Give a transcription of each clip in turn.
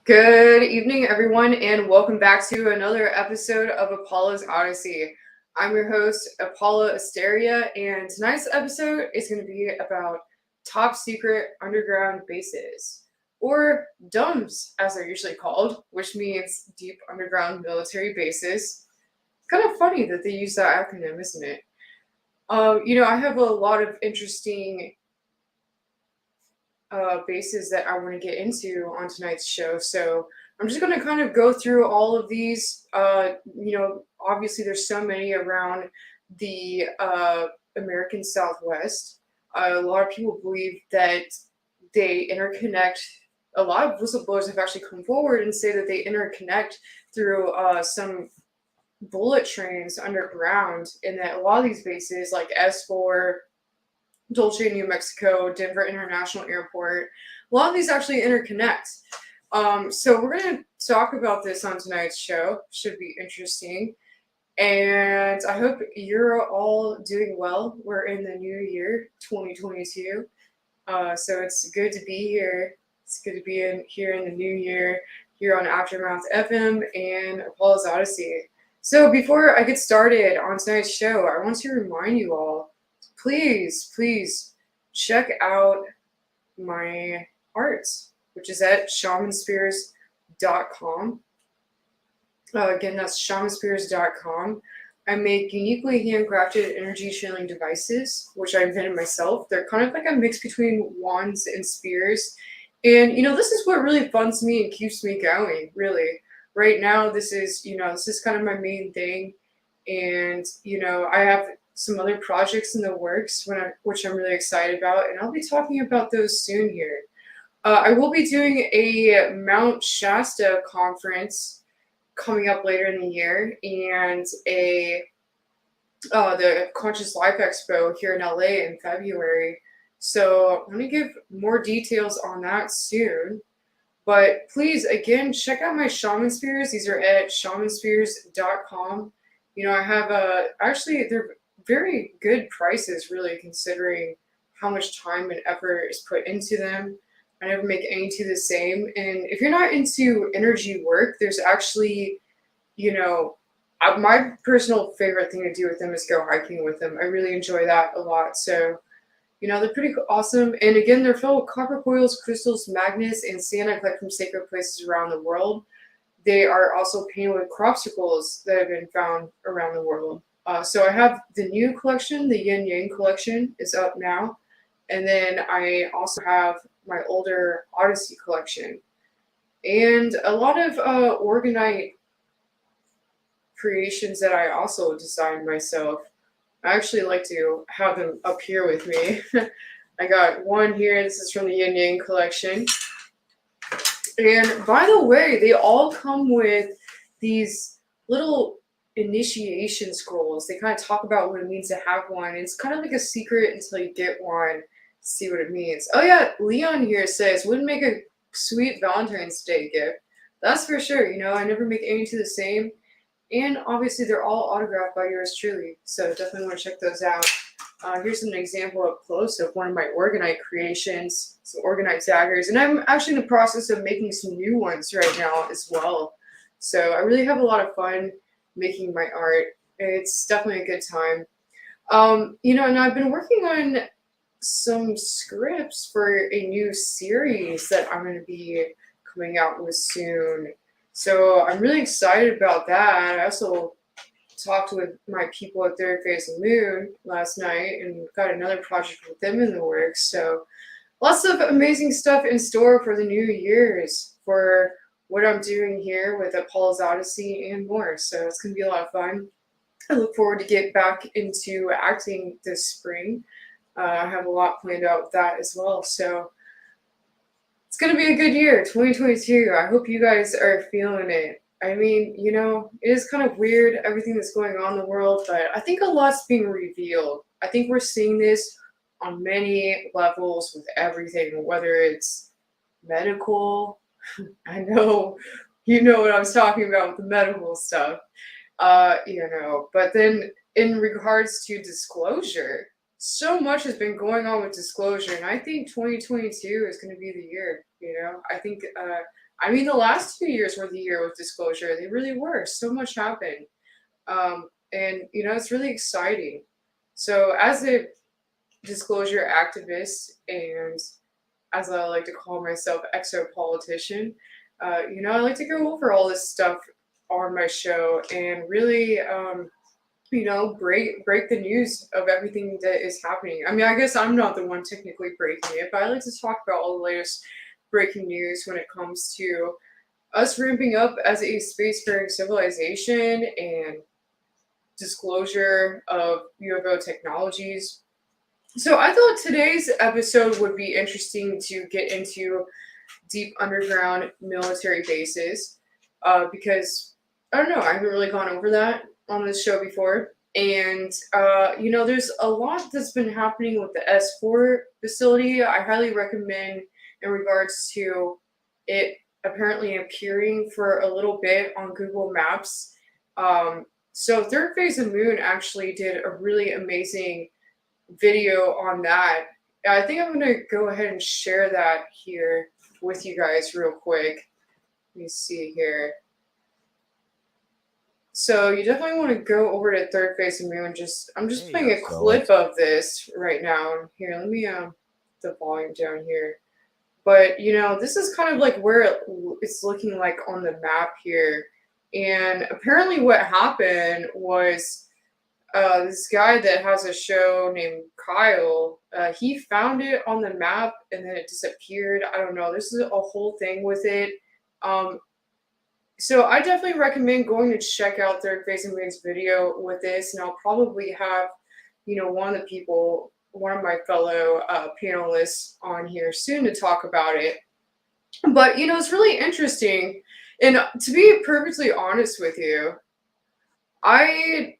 Good evening, everyone, and welcome back to another episode of Apolla's Odyssey. I'm your host, Apolla Asteria, and tonight's episode is going to be about top secret underground bases, or D.U.M.s, as they're usually called, which means deep underground military bases. It's kind of funny that they use that acronym, isn't it? I have a lot of interesting bases that I want to get into on tonight's show. So I'm just going to kind of go through all of these. Obviously, there's so many around the American Southwest. A lot of people believe that they interconnect. A lot of whistleblowers have actually come forward and say that they interconnect through some bullet trains underground, and that a lot of these bases, like S4, Dulce, New Mexico, Denver International Airport. A lot of these actually interconnect. So we're going to talk about this on tonight's show. Should be interesting. And I hope you're all doing well. We're in the new year, 2022. So it's good to be here. It's good to be here in the new year, here on Aftermath FM and Apollo's Odyssey. So before I get started on tonight's show, I want to remind you all, please check out my art, which is at shamanspears.com. Again, that's shamanspears.com. I make uniquely handcrafted energy channeling devices, which I invented myself. They're kind of like a mix between wands and spears. And, this is what really funds me and keeps me going, really. Right now, this is kind of my main thing. And, I have some other projects in the works which I'm really excited about, and I'll be talking about those soon here. I will be doing a Mount Shasta conference coming up later in the year, and the Conscious Life Expo here in LA in February. So I'm going to give more details on that soon. But please, again, check out my Shaman Spears. These are at shamanspears.com. I have actually, they're very good prices, really, considering how much time and effort is put into them. I never make any two the same. And if you're not into energy work, there's actually, my personal favorite thing to do with them is go hiking with them. I really enjoy that a lot. So, they're pretty awesome. And again, they're filled with copper coils, crystals, magnets, and sand I collect from sacred places around the world. They are also painted with cropsicles that have been found around the world. So I have the new collection, the Yin Yang collection is up now. And then I also have my older Odyssey collection. And a lot of organite creations that I also designed myself. I actually like to have them up here with me. I got one here. This is from the Yin Yang collection. And by the way, they all come with these little initiation scrolls. They kind of talk about what it means to have one. It's kind of like a secret until you get one to see what it means. Oh yeah, Leon here says, wouldn't make a sweet Valentine's Day gift. That's for sure. I never make any two the same. And obviously they're all autographed by yours truly. So definitely want to check those out. Here's an example up close of one of my organite creations, some organite daggers. And I'm actually in the process of making some new ones right now as well. So I really have a lot of fun making my art. It's definitely a good time. And I've been working on some scripts for a new series that I'm going to be coming out with soon. So I'm really excited about that. I also talked with my people at Third Phase of Moon last night and got another project with them in the works. So lots of amazing stuff in store for the new years for what I'm doing here with Apollo's Odyssey and more. So it's going to be a lot of fun. I look forward to get back into acting this spring. I have a lot planned out with that as well. So it's going to be a good year, 2022. I hope you guys are feeling it. I mean, it is kind of weird, everything that's going on in the world, but I think a lot's being revealed. I think we're seeing this on many levels with everything, whether it's medical. I know you know what I was talking about with the medical stuff. But then in regards to disclosure, so much has been going on with disclosure, and I think 2022 is going to be the year. I think I mean, the last 2 years were the year with disclosure. They really were. So much happened. And, it's really exciting. So, as a disclosure activist and as I like to call myself, exo-politician, I like to go over all this stuff on my show and really, break the news of everything that is happening. I mean, I guess I'm not the one technically breaking it, but I like to talk about all the latest breaking news when it comes to us ramping up as a spacefaring civilization and disclosure of UFO technologies. So I thought today's episode would be interesting to get into deep underground military bases because I don't know, I haven't really gone over that on this show before. And, there's a lot that's been happening with the S4 facility. I highly recommend in regards to it apparently appearing for a little bit on Google Maps. So Third Phase of Moon actually did a really amazing video on that. I think I'm going to go ahead and share that here with you guys real quick. Let me see here. So you definitely want to go over to Third Phase of Moon. I'm just playing a clip of this right now. Here, let me the volume down here. But this is kind of like where it's looking like on the map here. And apparently what happened was this guy that has a show named Kyle, he found it on the map and then it disappeared. I don't know. This is a whole thing with it. So I definitely recommend going to check out Third Phase of Moon's video with this, and I'll probably have, one of my fellow panelists on here soon to talk about it. But it's really interesting, and to be perfectly honest with you, I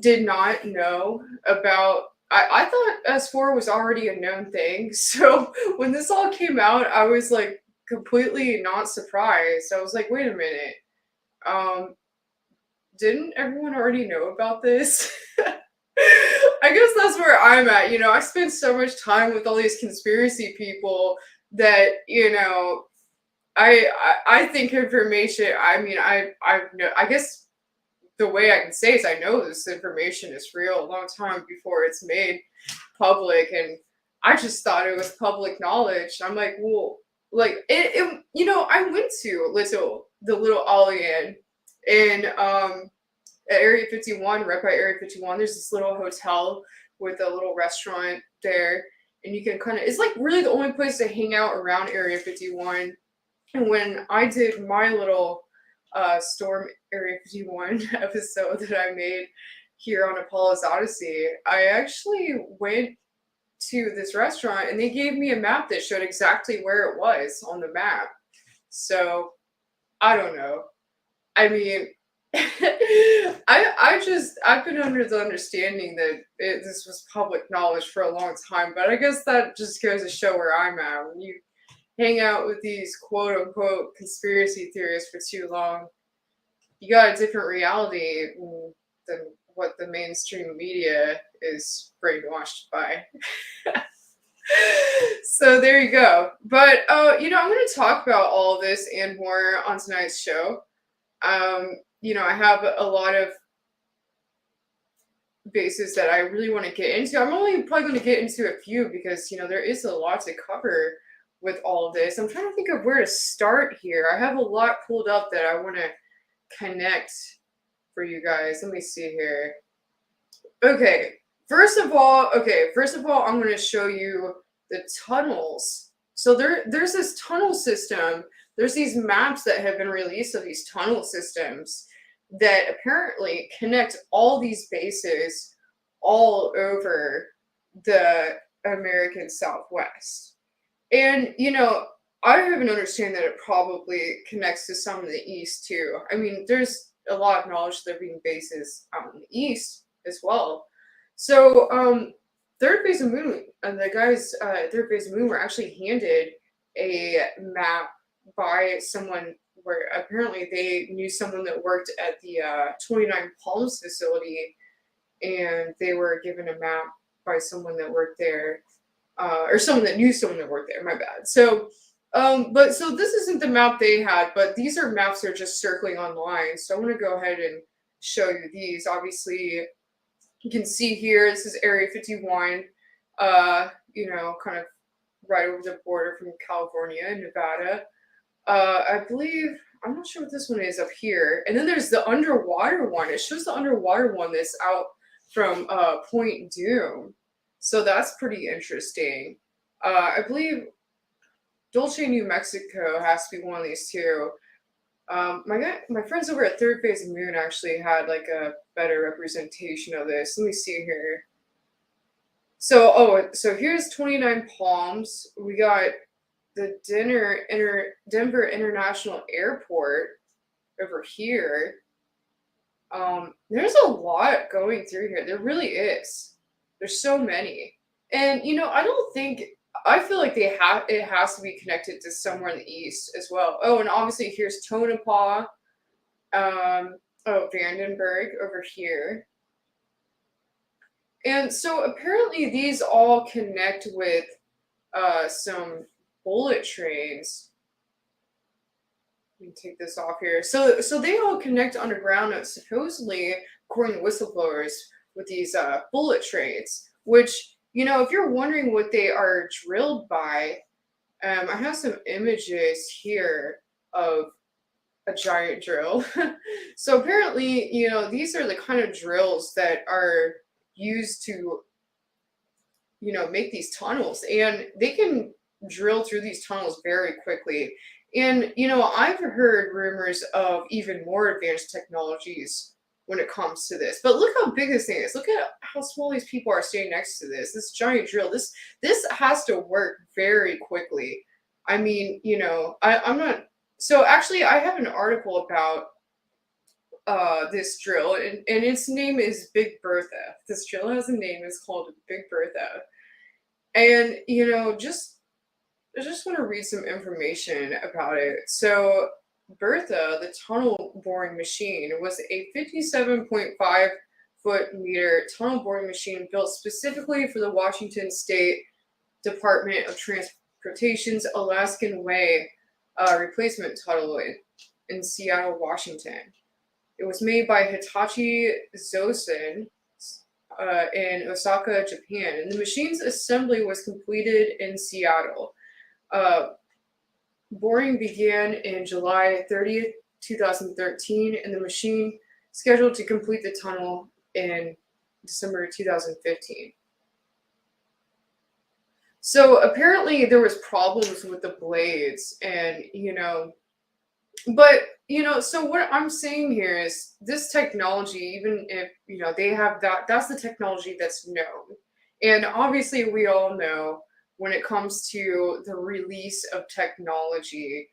did not know about. I thought S4 was already a known thing, so when this all came out, I was like completely not surprised. I was like, wait a minute, didn't everyone already know about this? I guess that's where I'm at. I spend so much time with all these conspiracy people that I think information. I mean, I know. I guess the way I can say is I know this information is real a long time before it's made public, and I just thought it was public knowledge. I'm like, well, like it I went to the little Alien in at Area 51, right by Area 51. There's this little hotel with a little restaurant there, and you can it's like really the only place to hang out around Area 51. And when I did my little Storm Area 51 episode that I made here on Apolla's Odyssey, I actually went to this restaurant and they gave me a map that showed exactly where it was on the map. So I don't know. I mean, I've been under the understanding that this was public knowledge for a long time, but I guess that just goes to show where I'm at. When you hang out with these quote unquote conspiracy theorists for too long, you got a different reality than what the mainstream media is brainwashed by. So there you go. But I'm going to talk about all of this and more on tonight's show. I have a lot of bases that I really want to get into. I'm only probably going to get into a few because there is a lot to cover with all of this. I'm trying to think of where to start here. I have a lot pulled up that I want to connect for you guys. Let me see here. Okay, first of all, I'm going to show you the tunnels. So there's this tunnel system. There's these maps that have been released of these tunnel systems that apparently connect all these bases all over the American Southwest. And, I have an understanding that it probably connects to some in the East too. I mean, there's a lot of knowledge there being bases out in the East as well. So, Third Phase of Moon, the guys at Third Phase of Moon were actually handed a map by someone where apparently they knew someone that worked at the 29 Palms facility, and they were given a map by someone that worked there, or someone that knew someone that worked there, my bad. So But so this isn't the map they had, but these are maps that are just circling online. So I'm gonna go ahead and show you these. Obviously, you can see here, this is Area 51, kind of right over the border from California and Nevada. I believe, I'm not sure what this one is up here. And then there's the underwater one. It shows the underwater one that's out from Point Doom. So that's pretty interesting. I believe Dulce, New Mexico has to be one of these two. My friends over at Third Phase of Moon actually had like a better representation of this. Let me see here. So here's 29 Palms. We got the Denver International Airport over here. There's a lot going through here. There really is. There's so many. And I feel like it has to be connected to somewhere in the east as well. Oh, and obviously here's Tonopah. Vandenberg over here. And so apparently these all connect with some bullet trains. Let me take this off here. So they all connect underground, supposedly, according to whistleblowers, with these bullet trains. Which, if you're wondering what they are drilled by, I have some images here of a giant drill. So apparently, these are the kind of drills that are used to, make these tunnels, and they can drill through these tunnels very quickly. And I've heard rumors of even more advanced technologies when it comes to this. But look how big this thing is. Look at how small these people are standing next to this giant drill. This has to work very quickly. I mean, I'm not. So actually, I have an article about this drill, and its name is Big Bertha. This drill has a name. It's called Big Bertha. And I just want to read some information about it. So Bertha, the tunnel boring machine, was a 57.5-foot-meter tunnel boring machine built specifically for the Washington State Department of Transportation's Alaskan Way replacement tunnel in Seattle, Washington. It was made by Hitachi Zosen in Osaka, Japan, and the machine's assembly was completed in Seattle. Boring began in July 30th, 2013, and the machine scheduled to complete the tunnel in December 2015. So apparently there was problems with the blades, and so what I'm saying here is this technology, even if they have that's the technology that's known. And obviously we all know when it comes to the release of technology,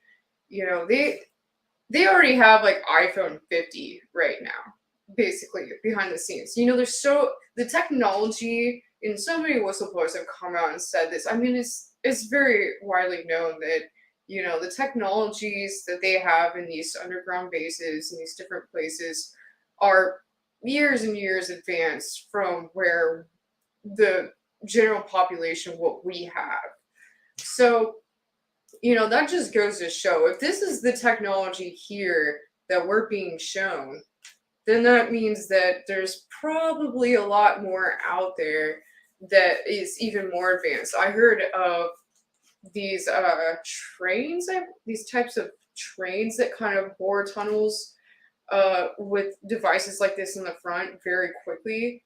they already have like iPhone 50 right now, basically behind the scenes. The technology, and so many whistleblowers have come out and said this. I mean, it's very widely known that the technologies that they have in these underground bases and these different places are years and years advanced from where the general population, what we have. So, that just goes to show, if this is the technology here that we're being shown, then that means that there's probably a lot more out there that is even more advanced. I heard of these trains, these types of trains that kind of bore tunnels with devices like this in the front very quickly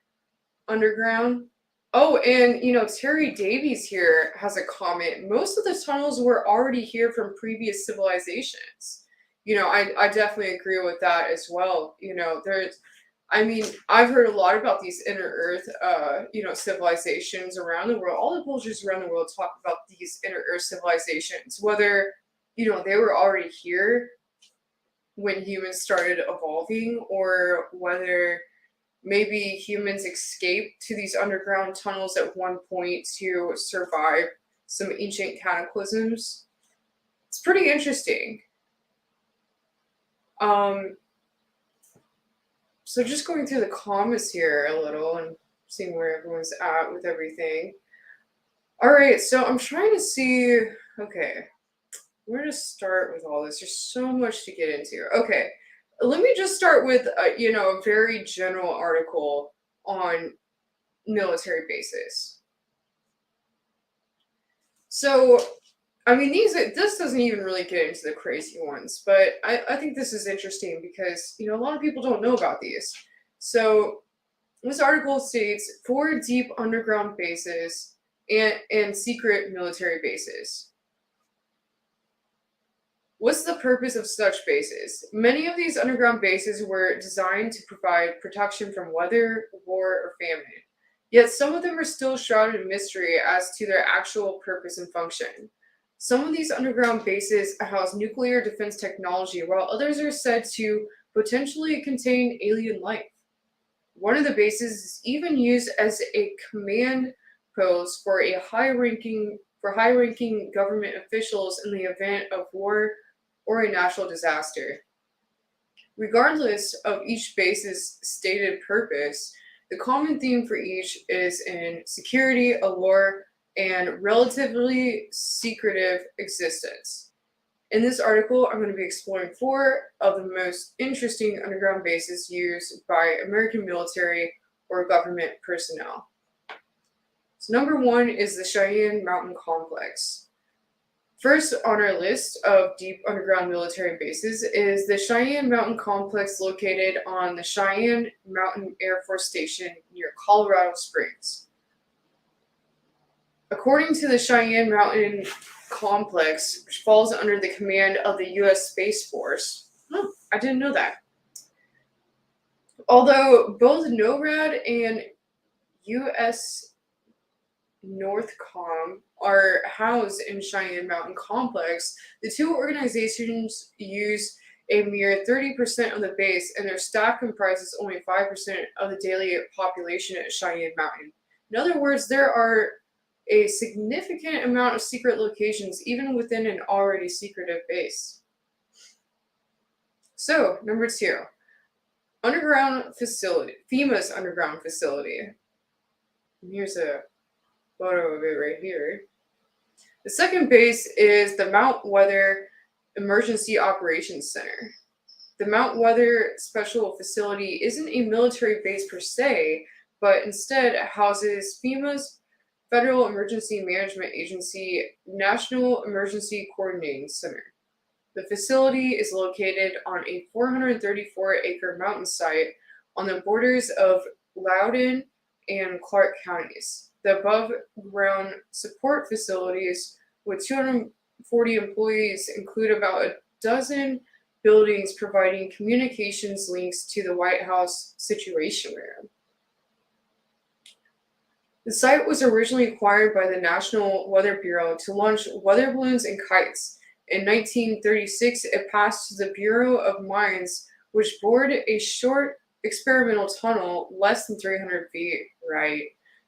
underground. Oh, and Terry Davies here has a comment. Most of the tunnels were already here from previous civilizations. I definitely agree with that as well. I've heard a lot about these inner earth, civilizations around the world. All the cultures around the world talk about these inner earth civilizations, whether, they were already here when humans started evolving, or whether maybe humans escaped to these underground tunnels at one point to survive some ancient cataclysms. It's pretty interesting. So just going through the comments here a little and seeing where everyone's at with everything. All right, so I'm trying to see. Okay, where to start with all this? There's so much to get into. Okay, let me just start with a very general article on military bases. So, I mean, this doesn't even really get into the crazy ones, but I think this is interesting because a lot of people don't know about these. So, this article states 4 deep underground bases and secret military bases. What's the purpose of such bases? Many of these underground bases were designed to provide protection from weather, war, or famine. Yet some of them are still shrouded in mystery as to their actual purpose and function. Some of these underground bases house nuclear defense technology, while others are said to potentially contain alien life. One of the bases is even used as a command post for high-ranking government officials in the event of war or a natural disaster. Regardless of each base's stated purpose, the common theme for each is in security, allure, and relatively secretive existence. In this article, I'm going to be exploring 4 of the most interesting underground bases used by American military or government personnel. So number 1 is the Cheyenne Mountain Complex. First on our list of deep underground military bases is the Cheyenne Mountain Complex located on the Cheyenne Mountain Air Force Station near Colorado Springs. According to the Cheyenne Mountain Complex, which falls under the command of the U.S. Space Force. I didn't know that. Although both NORAD and U.S. Northcom are housed in Cheyenne Mountain Complex, the two organizations use a mere 30% of the base, and their staff comprises only 5% of the daily population at Cheyenne Mountain. In other words, there are a significant amount of secret locations even within an already secretive base. So, number 2, underground facility, FEMA's underground facility. And here's a photo of it right here. The second base is the Mount Weather Emergency Operations Center. The Mount Weather Special Facility isn't a military base per se, but instead houses FEMA's Federal Emergency Management Agency National Emergency Coordinating Center. The facility is located on a 434-acre mountain site on the borders of Loudoun and Clark counties. The above-ground support facilities with 240 employees include about a dozen buildings providing communications links to the White House Situation Room. The site was originally acquired by the National Weather Bureau to launch weather balloons and kites. In 1936, it passed to the Bureau of Mines, which bored a short experimental tunnel less than 300 feet,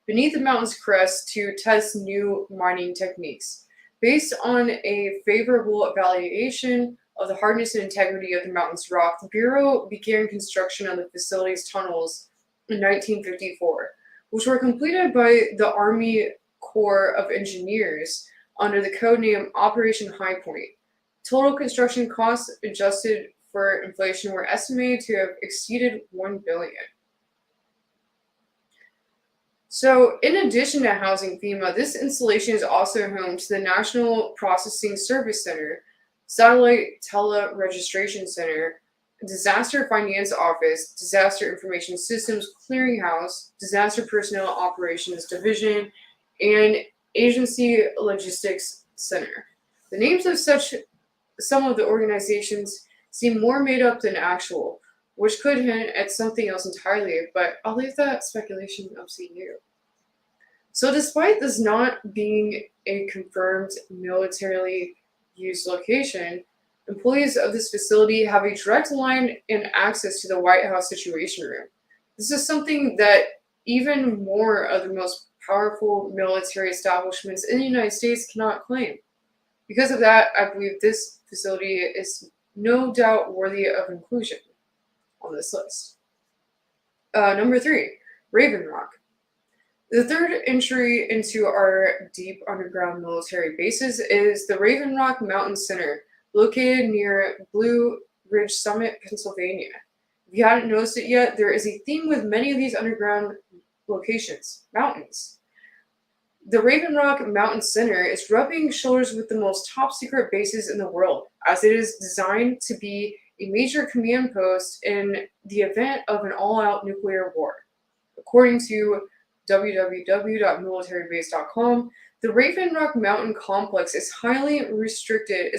beneath the mountain's crest to test new mining techniques. Based on a favorable evaluation of the hardness and integrity of the mountain's rock, the Bureau began construction of the facility's tunnels in 1954, which were completed by the Army Corps of Engineers under the code name Operation High Point. Total construction costs adjusted for inflation were estimated to have exceeded $1 billion. So, in addition to housing FEMA, this installation is also home to the National Processing Service Center, Satellite Tele-Registration Center, Disaster Finance Office, Disaster Information Systems Clearinghouse, Disaster Personnel Operations Division, and Agency Logistics Center. The names of some of the organizations seem more made up than actual, which could hint at something else entirely, but I'll leave that speculation up to you. So despite this not being a confirmed militarily used location, employees of this facility have a direct line and access to the White House Situation Room. This is something that even more of the most powerful military establishments in the United States cannot claim. Because of that, I believe this facility is no doubt worthy of inclusion on this list. Number 3, Raven Rock. The third entry into our deep underground military bases is the Raven Rock Mountain Center, located near Blue Ridge Summit, Pennsylvania. If you hadn't noticed it yet, there is a theme with many of these underground locations, mountains. The Raven Rock Mountain Center is rubbing shoulders with the most top secret bases in the world, as it is designed to be a major command post in the event of an all out nuclear war. According to www.militarybase.com, the Raven Rock Mountain Complex is a highly restricted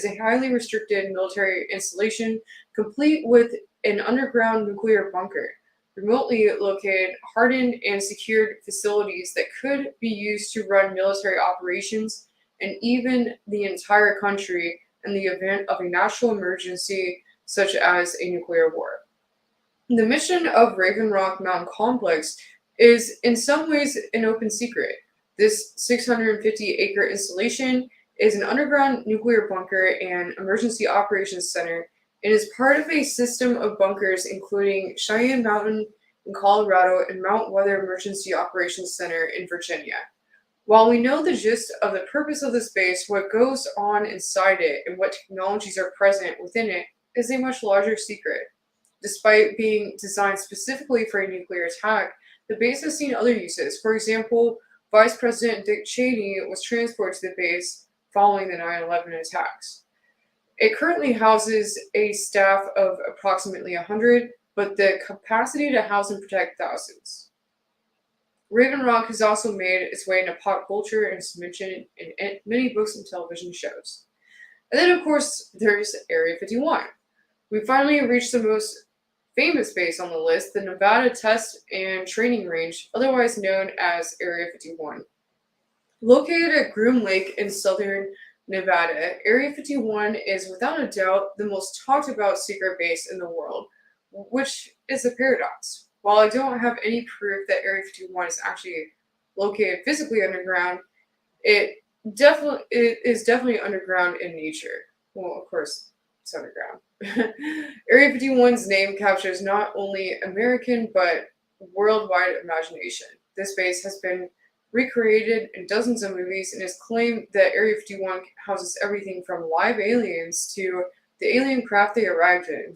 military installation, complete with an underground nuclear bunker, remotely located, hardened, and secured facilities that could be used to run military operations and even the entire country in the event of a national emergency such as a nuclear war. The mission of Raven Rock Mountain Complex is in some ways an open secret. This 650-acre installation is an underground nuclear bunker and emergency operations center and is part of a system of bunkers including Cheyenne Mountain in Colorado and Mount Weather Emergency Operations Center in Virginia. While we know the gist of the purpose of the space, what goes on inside it and what technologies are present within it is a much larger secret. Despite being designed specifically for a nuclear attack, the base has seen other uses. For example, Vice President Dick Cheney was transported to the base following the 9/11 attacks. It currently houses a staff of approximately 100, but the capacity to house and protect thousands. Raven Rock has also made its way into pop culture and is mentioned in many books and television shows. And then, of course, there's Area 51. We finally reached the most famous base on the list, the Nevada Test and Training Range, otherwise known as Area 51. Located at Groom Lake in southern Nevada, Area 51 is without a doubt the most talked about secret base in the world, which is a paradox. While I don't have any proof that Area 51 is actually located physically underground, it is definitely underground in nature. Well, of course, it's underground. Area 51's name captures not only American but worldwide imagination. This base has been recreated in dozens of movies and is claimed that Area 51 houses everything from live aliens to the alien craft they arrived in.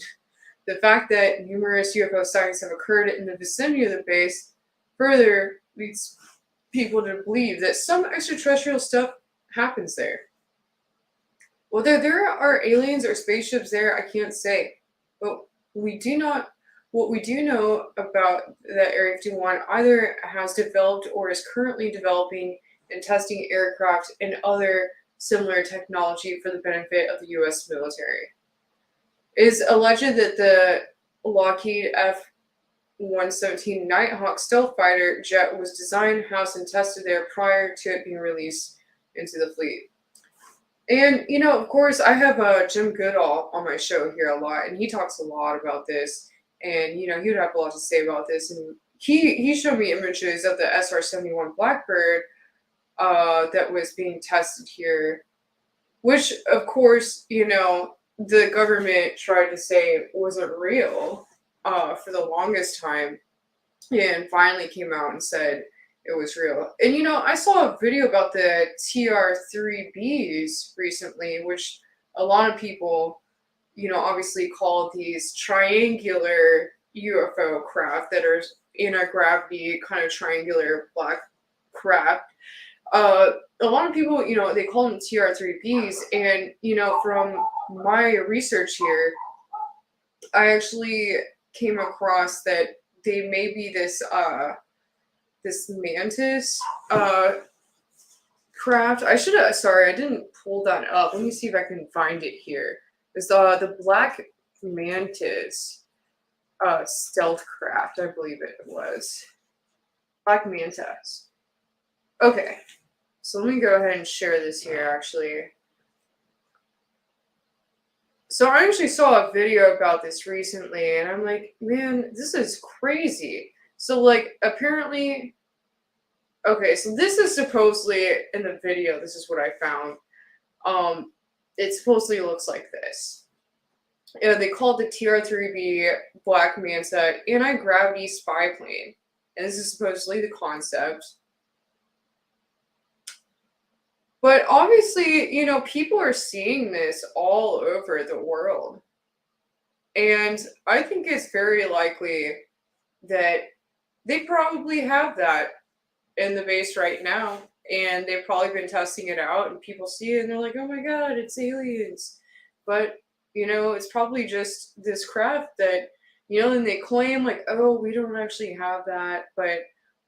The fact that numerous UFO sightings have occurred in the vicinity of the base further leads people to believe that some extraterrestrial stuff happens there. Whether there are aliens or spaceships there, I can't say. But what we do know about that Area 51 either has developed or is currently developing and testing aircraft and other similar technology for the benefit of the US military. It is alleged that the Lockheed F-117 Nighthawk stealth fighter jet was designed, housed, and tested there prior to it being released into the fleet. And, of course, I have Jim Goodall on my show here a lot, and he talks a lot about this. And, he would have a lot to say about this. And he showed me images of the SR-71 Blackbird that was being tested here, which, of course, the government tried to say wasn't real for the longest time, and finally came out and said it was real. And I saw a video about the TR-3Bs recently, which a lot of people, obviously call these triangular UFO craft that are in a gravity kind of triangular black craft. A lot of people, they call them TR-3Bs, and from my research here, I actually came across that they may be this mantis craft. I didn't pull that up. Let me see if I can find it here. It's the Black Mantis stealth craft, I believe it was. Black Mantis. Okay, so let me go ahead and share this here, actually. So I actually saw a video about this recently, and I'm like, man, this is crazy. So, apparently, okay, so this is supposedly in the video. This is what I found. It supposedly looks like this. And they called the TR-3B Black Manta anti-gravity spy plane. And this is supposedly the concept. But obviously, people are seeing this all over the world. And I think it's very likely that they probably have that in the base right now. And they've probably been testing it out, and people see it and they're like, oh my god, it's aliens. But, it's probably just this craft that, and they claim, like, oh, we don't actually have that. But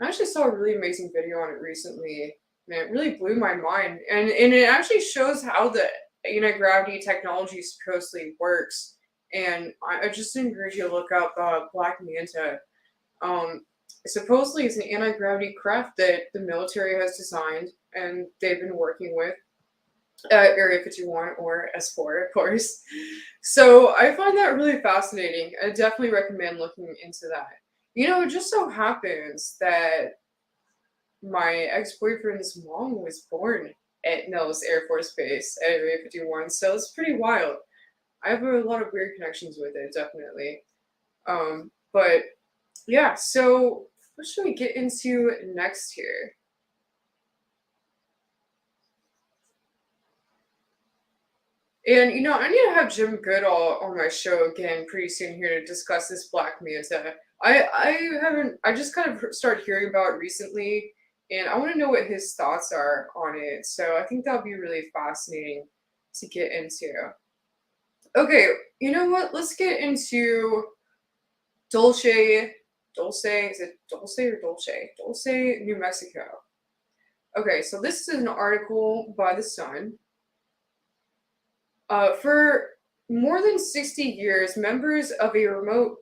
I actually saw a really amazing video on it recently, and it really blew my mind. And it actually shows how the anti-gravity technology supposedly works. And I just encourage you to look up Black Manta. Um, Supposedly, it's an anti-gravity craft that the military has designed and they've been working with Area 51 or S4, of course. So I find that really fascinating. I definitely recommend looking into that. It just so happens that my ex-boyfriend's mom was born at Nellis Air Force Base at Area 51, so it's pretty wild. I have a lot of weird connections with it, definitely. But yeah, so what should we get into next here? And I need to have Jim Goodall on my show again pretty soon here to discuss this Black Manta. I just kind of started hearing about it recently, and I want to know what his thoughts are on it. So I think that'll be really fascinating to get into. Okay, you know what? Let's get into Dulce. Dulce, is it Dulce or Dolce? Dulce, New Mexico. Okay, so this is an article by The Sun. For more than 60 years, members of a remote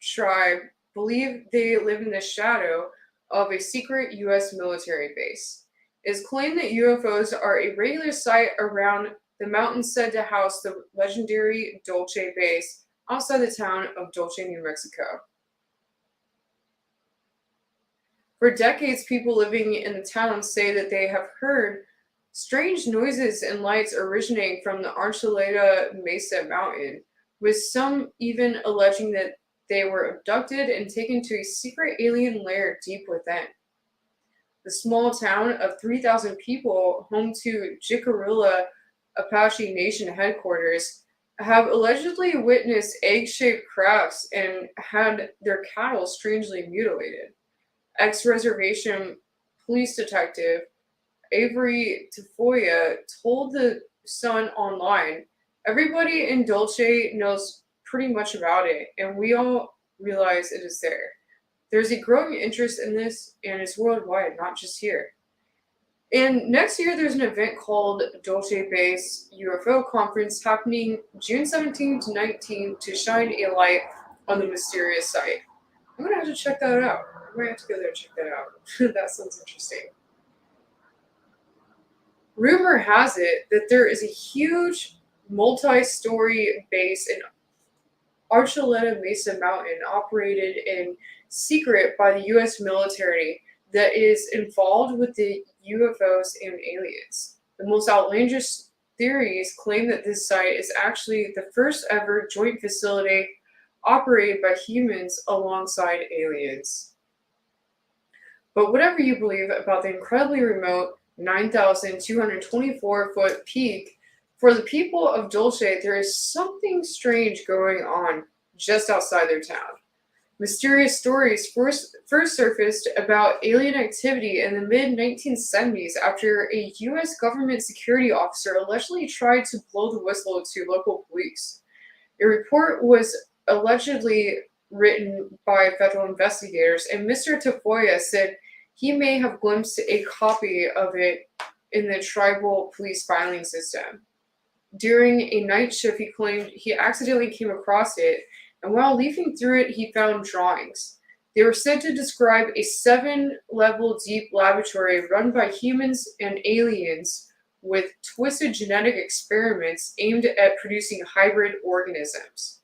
tribe believe they live in the shadow of a secret U.S. military base. It is claimed that UFOs are a regular sight around the mountains said to house the legendary Dulce base outside the town of Dulce, New Mexico. For decades, people living in the town say that they have heard strange noises and lights originating from the Archuleta Mesa mountain, with some even alleging that they were abducted and taken to a secret alien lair deep within. The small town of 3,000 people, home to Jicarilla Apache Nation headquarters, have allegedly witnessed egg-shaped crafts and had their cattle strangely mutilated. Ex-reservation police detective Avery Tafoya told the Sun online, everybody in Dulce knows pretty much about it, and we all realize it is there. There's a growing interest in this, and it's worldwide, not just here. And next year, there's an event called Dulce Base UFO Conference happening June 17th to 19th to shine a light on the mysterious site. I'm gonna have to check that out. I might have to go there and check that out. That sounds interesting. Rumor has it that there is a huge multi-story base in Archuleta Mesa Mountain operated in secret by the U.S. military that is involved with the UFOs and aliens. The most outlandish theories claim that this site is actually the first ever joint facility operated by humans alongside aliens. But whatever you believe about the incredibly remote 9,224-foot peak, for the people of Dulce, there is something strange going on just outside their town. Mysterious stories first surfaced about alien activity in the mid-1970s after a U.S. government security officer allegedly tried to blow the whistle to local police. A report was allegedly written by federal investigators, and Mr. Tafoya said he may have glimpsed a copy of it in the tribal police filing system. During a night shift, he claimed he accidentally came across it, and while leafing through it, he found drawings. They were said to describe a 7-level deep laboratory run by humans and aliens with twisted genetic experiments aimed at producing hybrid organisms.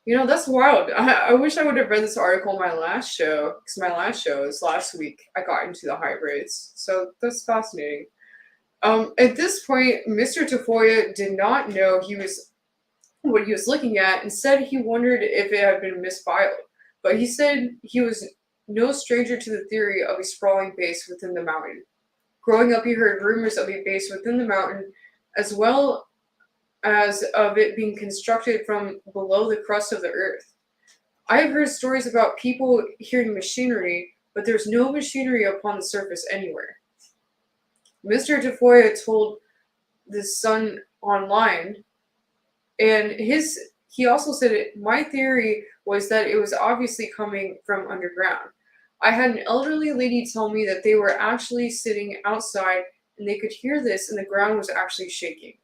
That's wild. I wish I would have read this article in my last show, because my last show is last week. I got into the hybrids. So that's fascinating. At this point, Mr. Tafoya did not know what he was looking at and said he wondered if it had been misfiled. But he said he was no stranger to the theory of a sprawling base within the mountain. Growing up, he heard rumors of a base within the mountain, as well as of it being constructed from below the crust of the earth. I have heard stories about people hearing machinery, but there's no machinery upon the surface anywhere. Mr. Tafoya told the Sun online, and he also said it. My theory was that it was obviously coming from underground. I had an elderly lady tell me that they were actually sitting outside and they could hear this, and the ground was actually shaking.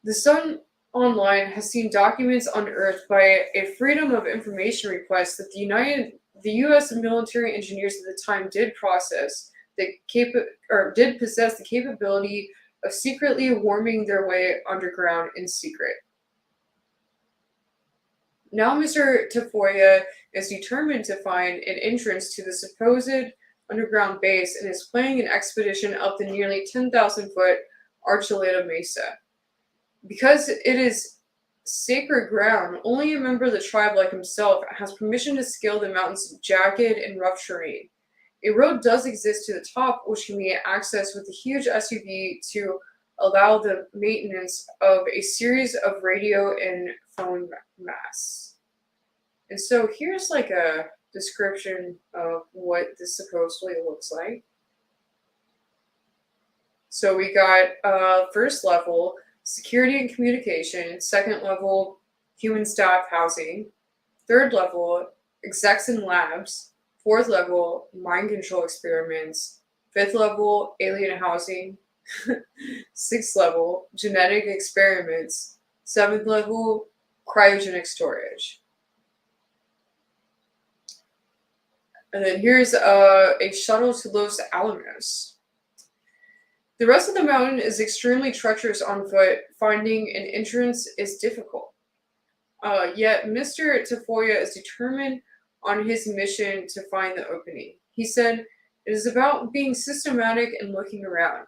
The Sun Online has seen documents unearthed by a Freedom of Information request that the U.S. military engineers at the time did possess the capability of secretly warming their way underground in secret. Now Mr. Tafoya is determined to find an entrance to the supposed underground base and is planning an expedition up the nearly 10,000-foot Archuleta Mesa. Because it is sacred ground, only a member of the tribe like himself has permission to scale the mountain's jagged and rough terrain. A road does exist to the top, which can be accessed with a huge SUV to allow the maintenance of a series of radio and phone masts. And so here's like a description of what this supposedly looks like. So we got first level, security and communication. Second level, human staff housing. Third level, execs and labs. Fourth level, mind control experiments. Fifth level, alien housing. Sixth level, genetic experiments. Seventh level, cryogenic storage. And then here's a shuttle to Los Alamos. The rest of the mountain is extremely treacherous on foot. Finding an entrance is difficult. Yet Mr. Tafoya is determined on his mission to find the opening. He said, "It is about being systematic and looking around."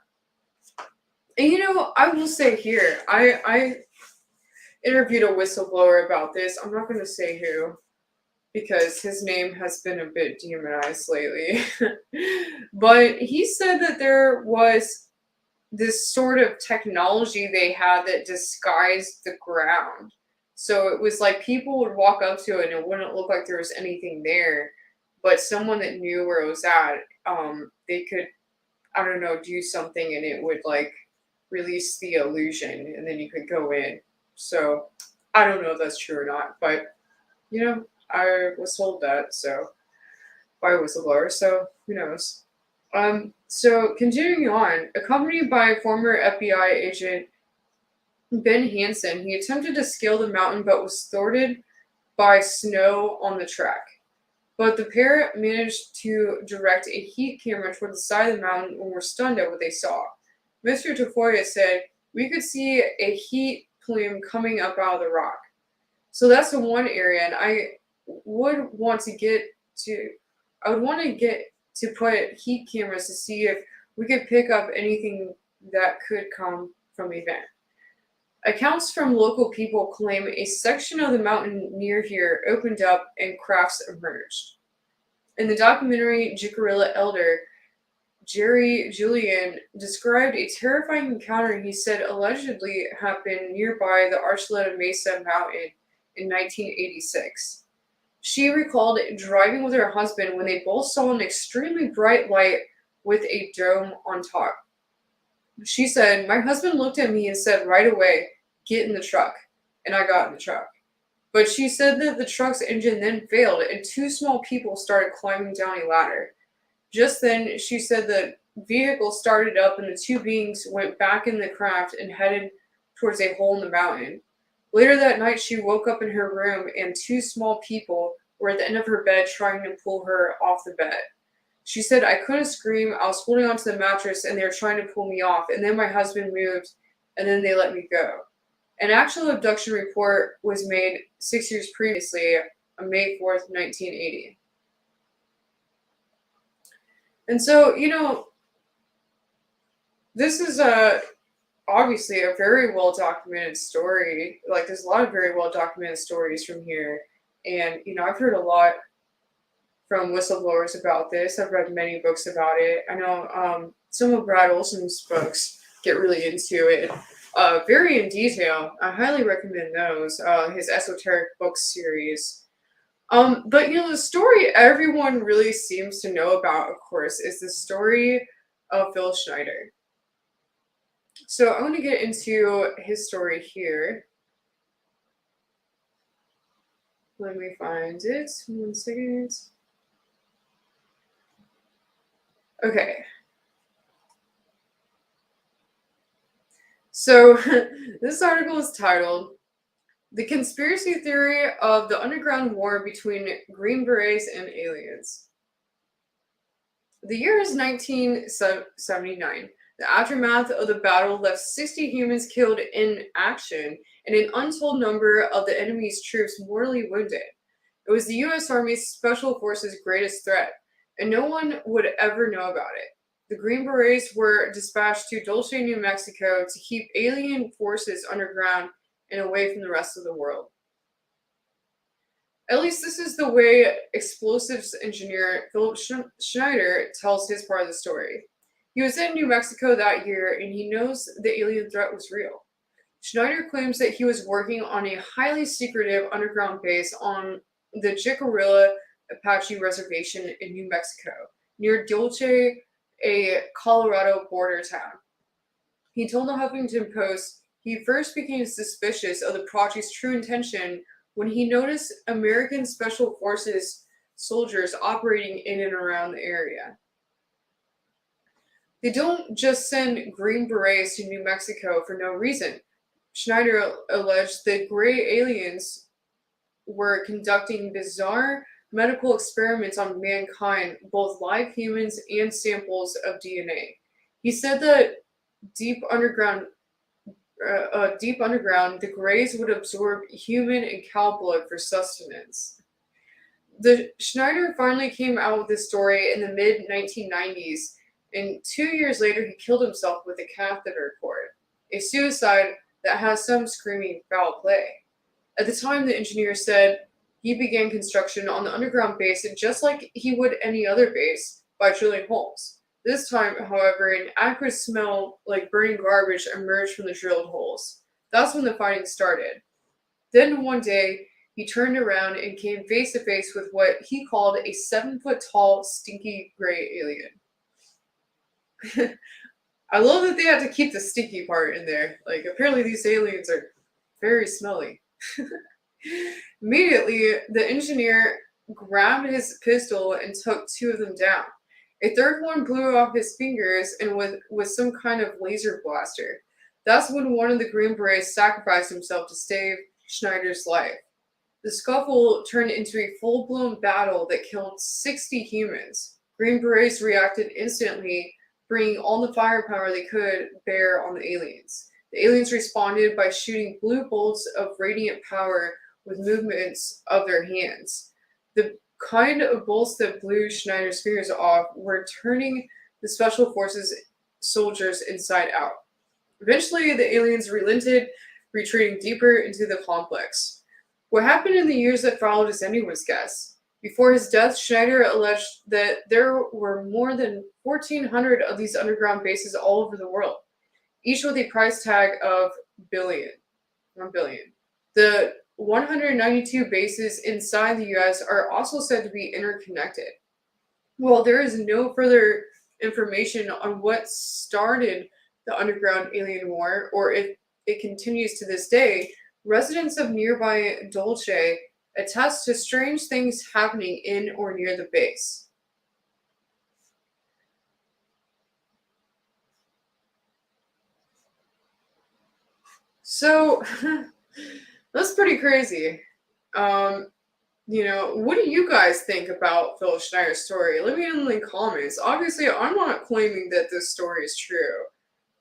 And I will say here, I interviewed a whistleblower about this. I'm not going to say who, because his name has been a bit demonized lately. But he said that there was this sort of technology they had that disguised the ground. So it was like people would walk up to it and it wouldn't look like there was anything there. But someone that knew where it was at, they could, I don't know, do something and it would like release the illusion and then you could go in. So I don't know if that's true or not, but I was told that, so by a whistleblower, so who knows. So continuing on, accompanied by former FBI agent Ben Hansen, he attempted to scale the mountain but was thwarted by snow on the track. But the pair managed to direct a heat camera toward the side of the mountain and were stunned at what they saw. Mr. Tafoya said, "We could see a heat plume coming up out of the rock." So that's the one area, and I would want to get to put heat cameras to see if we could pick up anything that could come from the event. Accounts from local people claim a section of the mountain near here opened up and crafts emerged. In the documentary, Jicarilla Elder Jerry Julian described a terrifying encounter he said allegedly happened nearby the Archuleta Mesa mountain in 1986. She recalled driving with her husband when they both saw an extremely bright light with a dome on top. She said, "My husband looked at me and said right away, 'Get in the truck.' And I got in the truck." But she said that the truck's engine then failed and two small people started climbing down a ladder. Just then, she said the vehicle started up and the two beings went back in the craft and headed towards a hole in the mountain. Later that night, she woke up in her room and two small people were at the end of her bed trying to pull her off the bed. She said, "I couldn't scream. I was holding onto the mattress and they were trying to pull me off. And then my husband moved and then they let me go." An actual abduction report was made 6 years previously on May 4th, 1980. And so, this is obviously a very well documented story. Like, there's a lot of very well documented stories from here. And, I've heard a lot from whistleblowers about this. I've read many books about it. I know some of Brad Olson's books get really into it, very in detail. I highly recommend those. His esoteric book series. But the story everyone really seems to know about, of course, is the story of Phil Schneider. So I want to get into his story here. Let me find it. 1 second. Okay. So this article is titled "The Conspiracy Theory of the Underground War Between Green Berets and Aliens." The year is 1979. The aftermath of the battle left 60 humans killed in action and an untold number of the enemy's troops mortally wounded. It was the U.S. Army's Special Forces' greatest threat, and no one would ever know about it. The Green Berets were dispatched to Dulce, New Mexico to keep alien forces underground and away from the rest of the world. At least this is the way explosives engineer Philip Schneider tells his part of the story. He was in New Mexico that year and he knows the alien threat was real. Schneider claims that he was working on a highly secretive underground base on the Jicarilla Apache Reservation in New Mexico, near Dulce, a Colorado border town. He told the Huffington Post he first became suspicious of the project's true intention when he noticed American Special Forces soldiers operating in and around the area. They don't just send Green Berets to New Mexico for no reason. Schneider alleged that gray aliens were conducting bizarre medical experiments on mankind, both live humans and samples of DNA. He said that deep underground, the Greys would absorb human and cow blood for sustenance. The Schneider finally came out with this story in the mid 1990s, and 2 years later he killed himself with a catheter cord, a suicide that has some screaming foul play. At the time, the engineer said he began construction on the underground base just like he would any other base by drilling holes. This time, however, an acrid smell like burning garbage emerged from the drilled holes. That's when the fighting started. Then one day, he turned around and came face to face with what he called a 7-foot-tall, stinky gray alien. I love that they had to keep the stinky part in there. Like, apparently these aliens are very smelly. Immediately, the engineer grabbed his pistol and took 2 of them down. A third one blew off his fingers and with some kind of laser blaster. That's when one of the Green Berets sacrificed himself to save Schneider's life. The scuffle turned into a full-blown battle that killed 60 humans. Green Berets reacted instantly, bringing all the firepower they could bear on the aliens. The aliens responded by shooting blue bolts of radiant power with movements of their hands. The kind of bolts that blew Schneider's fingers off were turning the Special Forces soldiers inside out. Eventually, the aliens relented, retreating deeper into the complex. What happened in the years that followed is anyone's guess. Before his death, Schneider alleged that there were more than 1,400 of these underground bases all over the world, each with a price tag of $1 billion. The 192 bases inside the US are also said to be interconnected. While there is no further information on what started the underground alien war, or if it continues to this day, residents of nearby Dulce attest to strange things happening in or near the base. So, that's pretty crazy. What do you guys think about Phil Schneider's story? Let me know in the comments. Obviously, I'm not claiming that this story is true.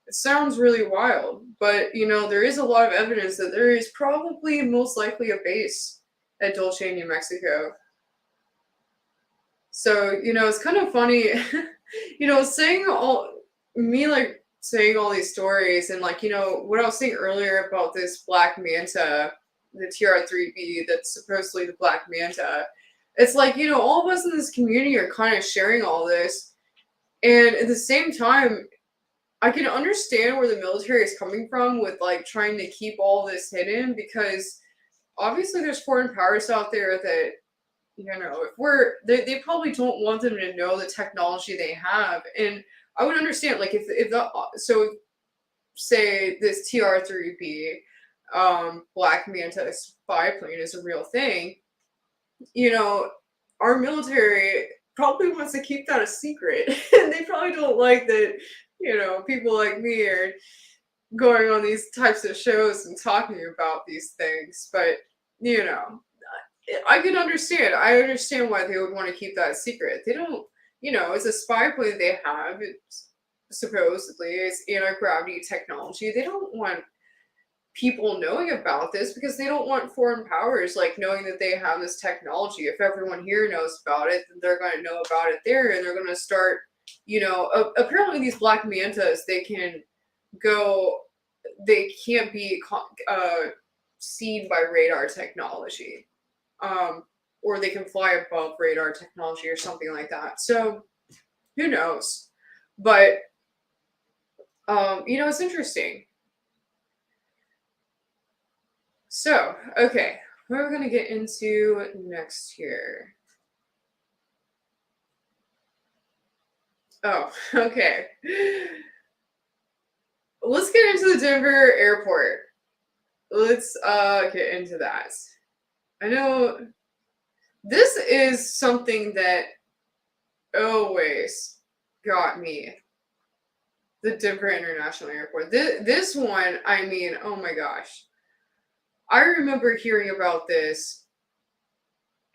It sounds really wild, but there is a lot of evidence that there is probably most likely a base at Dulce, New Mexico. So, it's kind of funny, saying all these stories and what I was saying earlier about this black manta, the TR3B that's supposedly the black manta. It's like, all of us in this community are kind of sharing all this. And at the same time, I can understand where the military is coming from with like trying to keep all this hidden, because obviously there's foreign powers out there that, if they probably don't want them to know the technology they have. And I would understand, like, so say this TR-3B, Black Manta spy plane is a real thing, you know, our military probably wants to keep that a secret. And they probably don't like that, people like me are going on these types of shows and talking about these things. But, you know, I can understand. I understand why they would want to keep that secret. They don't, it's a spy plane they have. It's supposedly it's anti-gravity technology. They don't want people knowing about this because they don't want foreign powers like knowing that they have this technology. If everyone here knows about it, then they're going to know about it there, and they're going to start, apparently these black mantas, they can't be seen by radar technology, or they can fly above radar technology or something like that. So who knows? But it's interesting. So, okay, what are we going to get into next here? Oh, okay. Let's get into the Denver airport. Let's get into that. I know this is something that always got me. The Denver International Airport. This one, I mean, oh my gosh. I remember hearing about this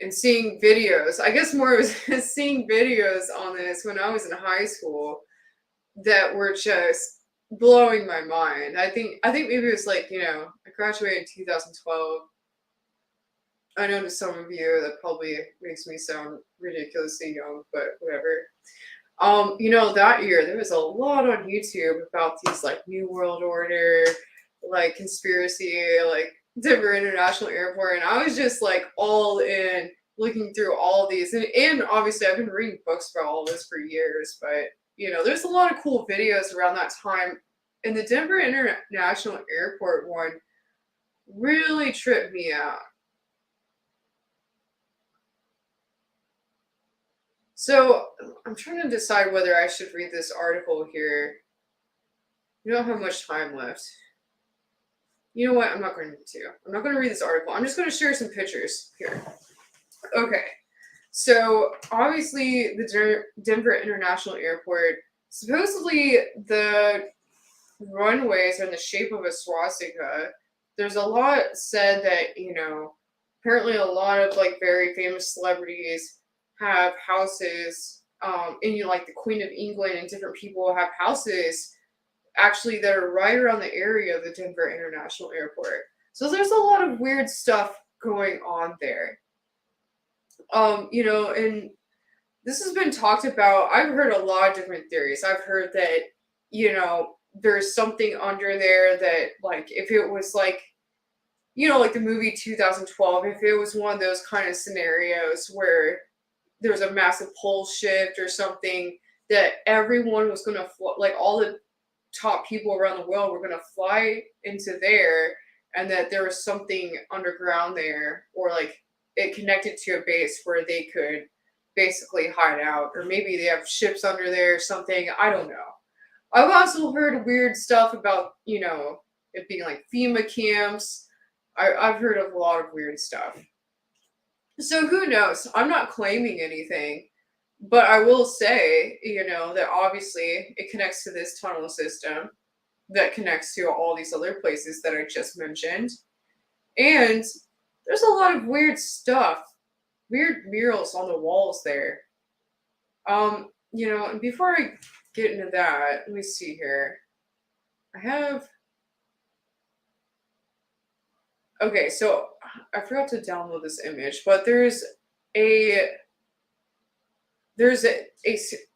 and seeing videos. I guess more was seeing videos on this when I was in high school that were just blowing my mind. I think maybe it was like, I graduated in 2012. I know to some of you that probably makes me sound ridiculously young, but whatever. That year there was a lot on YouTube about these like New World Order, like conspiracy, like Denver International Airport, and I was just like all in looking through all these, and obviously I've been reading books about all this for years, but there's a lot of cool videos around that time, and the Denver International Airport one really tripped me out. So I'm trying to decide whether I should read this article here. We don't have much time left. You know what? I'm not going to. I'm not going to read this article. I'm just going to share some pictures here. Okay. So obviously the Denver International Airport, supposedly the runways are in the shape of a swastika. There's a lot said that, apparently a lot of like very famous celebrities have houses, and like the Queen of England and different people have houses actually that are right around the area of the Denver International Airport. So there's a lot of weird stuff going on there. And this has been talked about. I've heard a lot of different theories. I've heard that, there's something under there that, like, if it was like, like the movie 2012, if it was one of those kind of scenarios where there was a massive pole shift or something, that everyone was going to, like all the top people around the world were going to fly into there, and that there was something underground there, or like it connected to a base where they could basically hide out, or maybe they have ships under there or something. I don't know. I've also heard weird stuff about, it being like FEMA camps. I've heard of a lot of weird stuff. So who knows? I'm not claiming anything, but I will say, that obviously it connects to this tunnel system that connects to all these other places that I just mentioned. And there's a lot of weird stuff, weird murals on the walls there. And before I get into that, let me see here. Okay, so I forgot to download this image, but there's a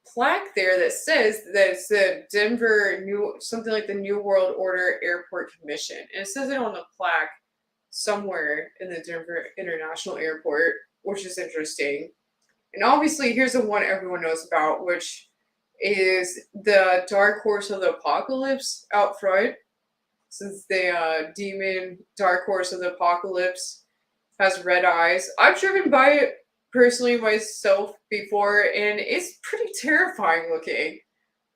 plaque there that says that it's the Denver something like the New World Order Airport Commission, and it says it on the plaque somewhere in the Denver International Airport, which is interesting. And obviously, here's the one everyone knows about, which is the Dark Horse of the Apocalypse out front. Since the demon Dark Horse of the Apocalypse has red eyes. I've driven by it personally myself before, and it's pretty terrifying looking.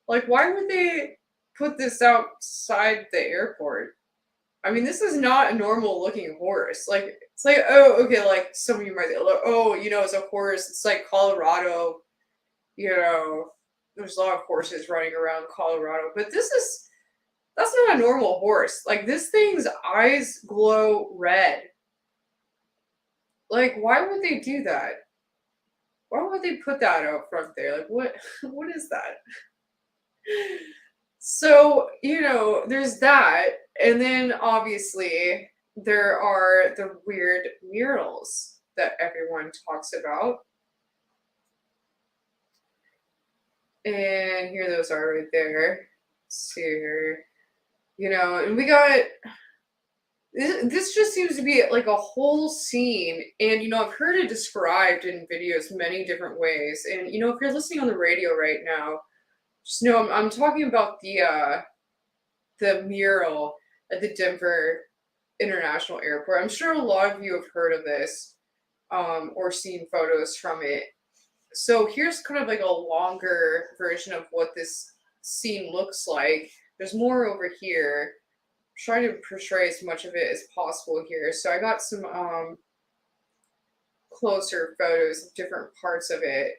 Like, why would they put this outside the airport? I mean, this is not a normal looking horse. Like, it's like, oh, okay, like some of you might say, oh, it's a horse. It's like Colorado, there's a lot of horses running around Colorado. But that's not a normal horse. Like, this thing's eyes glow red. Like, why would they do that? Why would they put that out front there? Like, what is that? So, there's that. And then obviously there are the weird murals that everyone talks about. And here those are right there. Let's see here. And we got this just seems to be like a whole scene. And I've heard it described in videos many different ways. And if you're listening on the radio right now, just know I'm talking about the mural at the Denver International Airport. I'm sure a lot of you have heard of this or seen photos from it. So here's kind of like a longer version of what this scene looks like. There's more over here. I'm trying to portray as much of it as possible here. So I got some closer photos of different parts of it.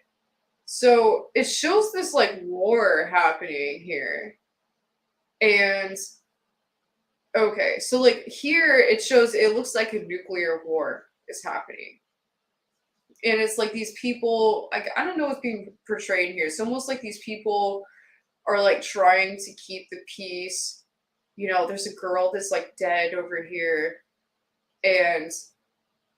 So it shows this like war happening here. And okay, so like here it shows it looks like a nuclear war is happening. And it's like these people, like I don't know what's being portrayed here. It's almost like these people are like trying to keep the peace. There's a girl that's like dead over here, and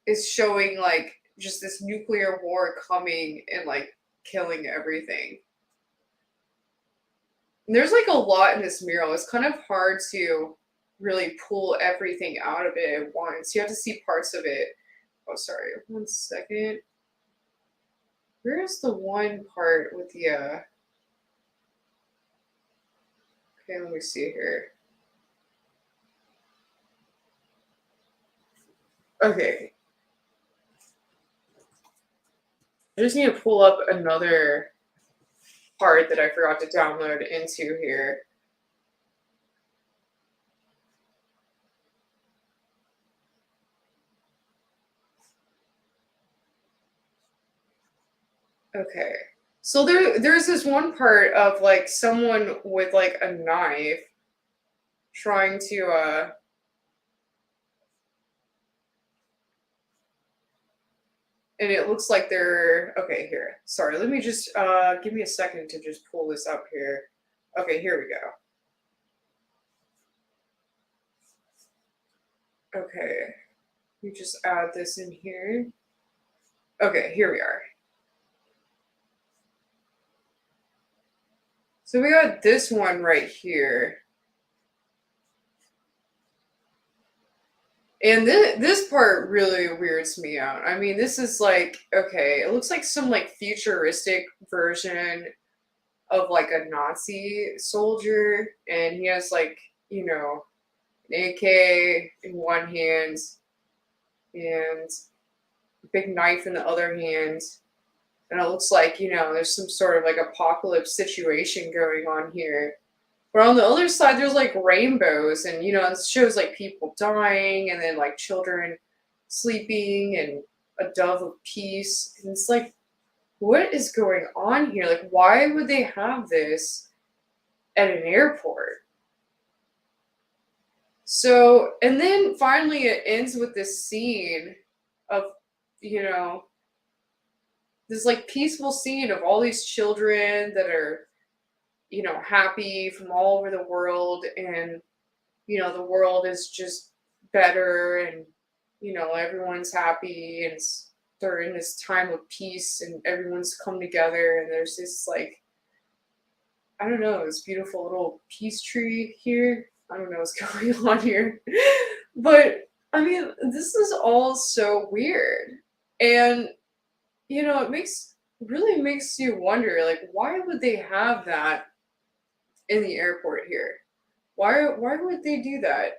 it's showing like just this nuclear war coming and like killing everything. And there's like a lot in this mural. It's kind of hard to really pull everything out of it at once. You have to see parts of it. Oh, sorry. 1 second. Where's the one part with the okay, let me see here. Okay. I just need to pull up another part that I forgot to download into here. Okay. So there's this one part of like someone with like a knife trying to and it looks like they're okay here. Sorry, let me just give me a second to just pull this up here. Okay, here we go. Okay. You just add this in here. Okay, here we are. So we got this one right here. And this part really weirds me out. I mean, this is like, okay, it looks like some like futuristic version of like a Nazi soldier. And he has like, an AK in one hand and a big knife in the other hand. And it looks like, there's some sort of like apocalypse situation going on here. But on the other side, there's like rainbows, and it shows like people dying, and then like children sleeping, and a dove of peace. And it's like, what is going on here? Like, why would they have this at an airport? So, and then finally, it ends with this scene of, this like peaceful scene of all these children that are happy from all over the world, and the world is just better, and everyone's happy, and they're in this time of peace, and everyone's come together, and there's this like, I don't know, this beautiful little peace tree here. I don't know what's going on here, but I mean, this is all so weird. And it really makes you wonder, like, why would they have that in the airport here? Why would they do that?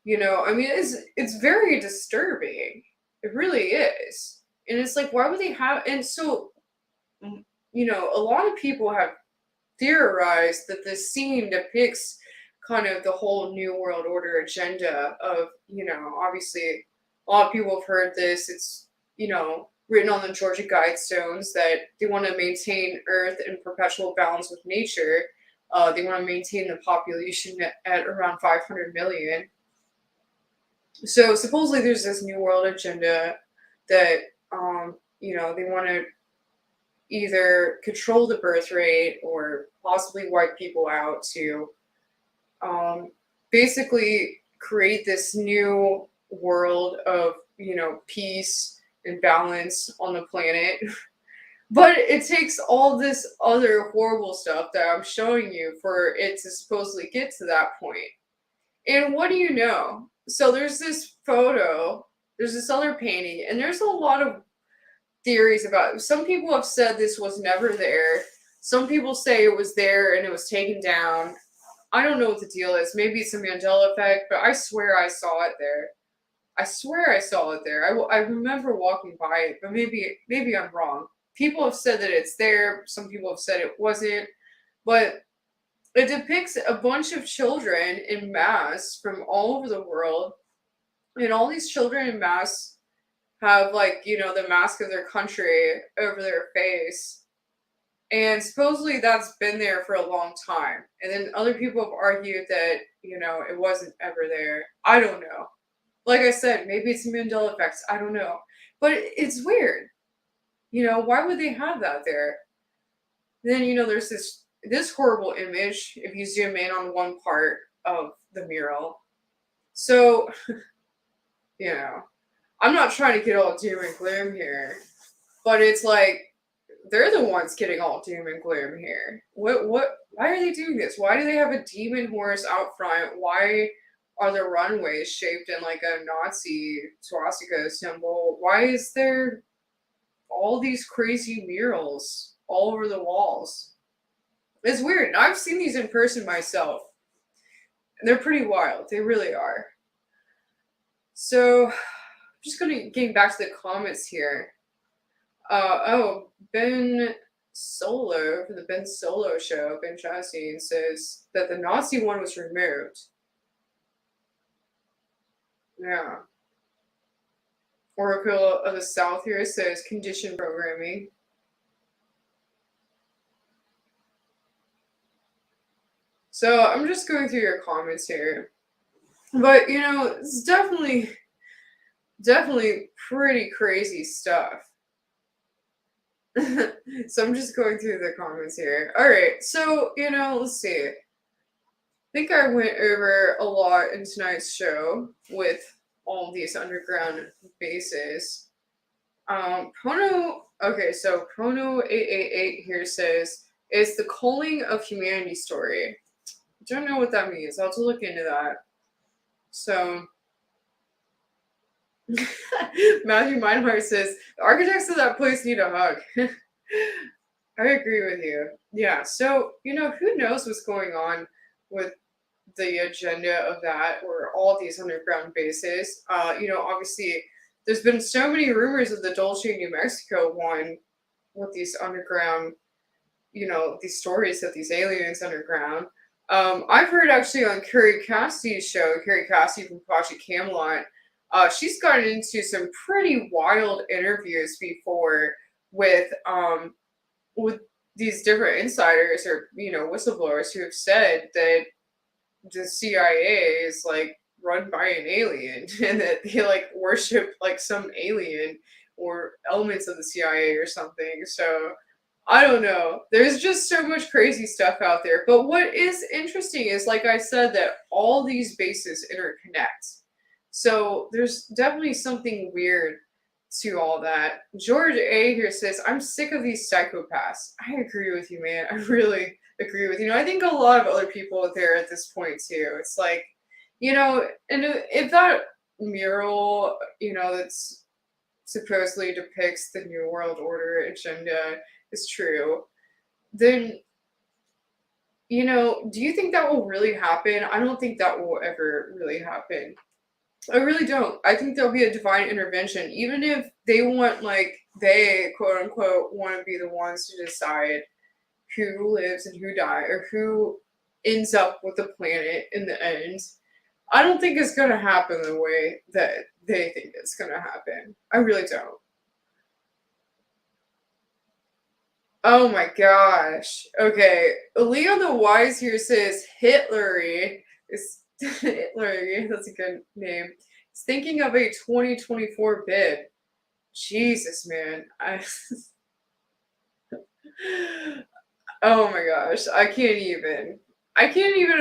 I mean, it's very disturbing. It really is. And it's like, why would they have? And so, a lot of people have theorized that this scene depicts kind of the whole New World Order agenda of, obviously, a lot of people have heard this. It's, written on the Georgia Guidestones that they want to maintain Earth in perpetual balance with nature. They want to maintain the population at around 500 million. So supposedly there's this New World agenda that, they want to either control the birth rate or possibly wipe people out to um, basically create this new world of, peace and balance on the planet. But it takes all this other horrible stuff that I'm showing you for it to supposedly get to that point. And what do you know? So there's this photo, there's this other painting, and there's a lot of theories about it. Some people have said this was never there. Some people say it was there and it was taken down. I don't know what the deal is. Maybe it's a Mandela effect, but I swear I saw it there. I swear I saw it there. I remember walking by it, but maybe I'm wrong. People have said that it's there. Some people have said it wasn't. But it depicts a bunch of children in mass from all over the world. And all these children in mass have, like, the mask of their country over their face. And supposedly that's been there for a long time. And then other people have argued that, it wasn't ever there. I don't know. Like I said, maybe it's Mandela effects. I don't know. But it's weird. Why would they have that there? Then, there's this horrible image if you zoom in on one part of the mural. So, I'm not trying to get all doom and gloom here, but it's like they're the ones getting all doom and gloom here. Why are they doing this? Why do they have a demon horse out front? Why are the runways shaped in like a Nazi swastika symbol? Why is there all these crazy murals all over the walls? It's weird. And I've seen these in person myself. And they're pretty wild. They really are. So, I'm just getting back to the comments here. Ben Solo from the Ben Solo show, Ben Chastain, says that the Nazi one was removed. Yeah. Oracle of the South here says condition programming. So I'm just going through your comments here. But, it's definitely pretty crazy stuff. So I'm just going through the comments here. All right, so, let's see. I think I went over a lot in tonight's show with all these underground bases. Okay, so Prono888 here says, it's the culling of humanity story. I don't know what that means. I'll have to look into that. So, Matthew Meinhardt says, the architects of that place need a hug. I agree with you. Yeah, so, who knows what's going on with the agenda of that or all these underground bases. Obviously, there's been so many rumors of the Dulce, New Mexico one with these underground, these stories of these aliens underground. I've heard actually on Carrie Cassidy's show, Carrie Cassidy from Project Camelot, she's gotten into some pretty wild interviews before with these different insiders or whistleblowers who have said that the CIA is like run by an alien and that they like worship like some alien or elements of the CIA or something. So I don't know. There's just so much crazy stuff out there. But what is interesting is, like I said, that all these bases interconnect. So there's definitely something weird to all that. George A here says, I'm sick of these psychopaths. I agree with you, man. I really agree with you. I think a lot of other people are there at this point too. It's like, and if that mural, that's supposedly depicts the New World Order agenda is true, then, you know, do you think that will really happen? I don't think that will ever really happen. I really don't. I think there'll be a divine intervention, even if they want, like, they, quote unquote, want to be the ones to decide who lives and who dies, or who ends up with the planet in the end. I don't think it's gonna happen the way that they think it's gonna happen. I really don't. Oh my gosh. Okay. Leo the Wise here says Hitlery is Hitlery, that's a good name. He's thinking of a 2024 bid. Jesus, man. Oh my gosh. I can't even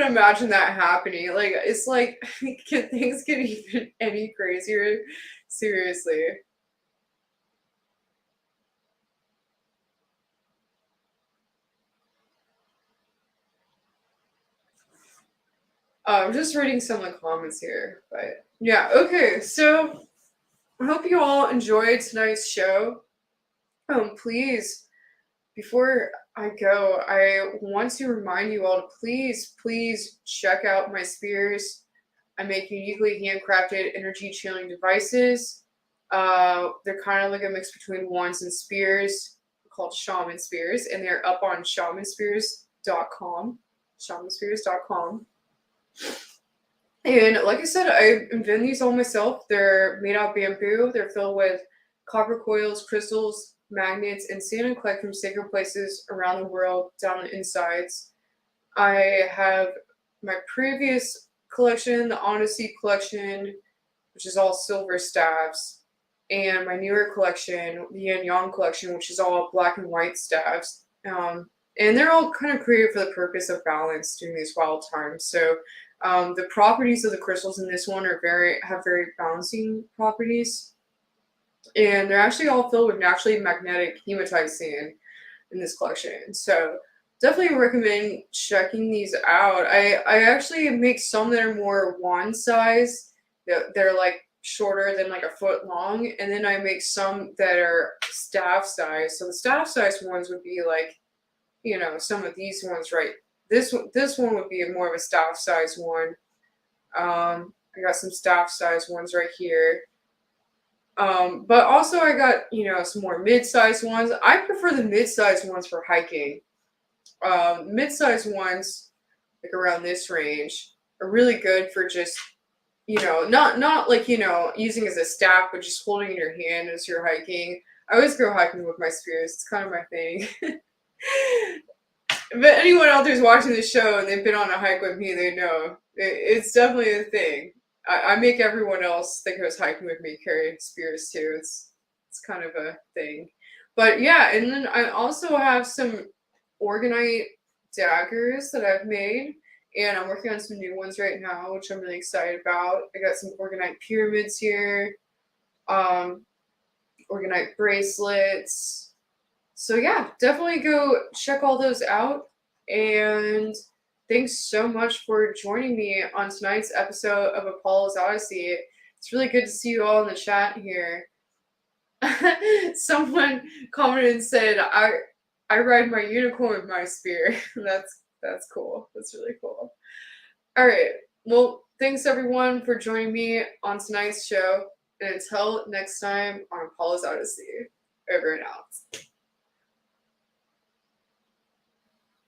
imagine that happening. Like, it's like, can things get even any crazier? Seriously. I'm just reading some of the comments here, but yeah, okay. So I hope you all enjoyed tonight's show. Please, before I go, I want to remind you all to please check out my spears. I make uniquely handcrafted energy channeling devices. They're kind of like a mix between wands and spears, called Shaman spears, and they're up on shamanspears.com. Shamanspears.com. And like I said, I invent these all myself. They're made out of bamboo. They're filled with copper coils, crystals, magnets, and sand and collect from sacred places around the world down the insides. I have my previous collection, the Odyssey collection, which is all silver staves, and my newer collection, the Yin Yang collection, which is all black and white staves. And they're all kind of created for the purpose of balance during these wild times. So the properties of the crystals in this one have very balancing properties, and they're actually all filled with naturally magnetic hematite sand in this collection. So definitely recommend checking these out. I actually make some that are more wand size. They're like shorter than like a foot long, and then I make some that are staff size. So the staff size ones would be like, you know, some of these ones right. This one would be more of a staff size one. I got some staff size ones right here. But also I got, you know, some more mid-sized ones. I prefer the mid-sized ones for hiking. Mid-sized ones, like around this range, are really good for just, you know, not like, you know, using as a staff, but just holding in your hand as you're hiking. I always go hiking with my spears. It's kind of my thing. But anyone out there who's watching the show and they've been on a hike with me, they know it's definitely a thing. I make everyone else that goes hiking with me carry spears too. It's kind of a thing. But yeah, and then I also have some organite daggers that I've made, and I'm working on some new ones right now, which I'm really excited about. I got some organite pyramids here, organite bracelets. So yeah, definitely go check all those out. And thanks so much for joining me on tonight's episode of Apollo's Odyssey. It's really good to see you all in the chat here. Someone commented and said, I ride my unicorn with my spear. That's cool. That's really cool. All right. Well, thanks everyone for joining me on tonight's show. And until next time on Apollo's Odyssey, over and out.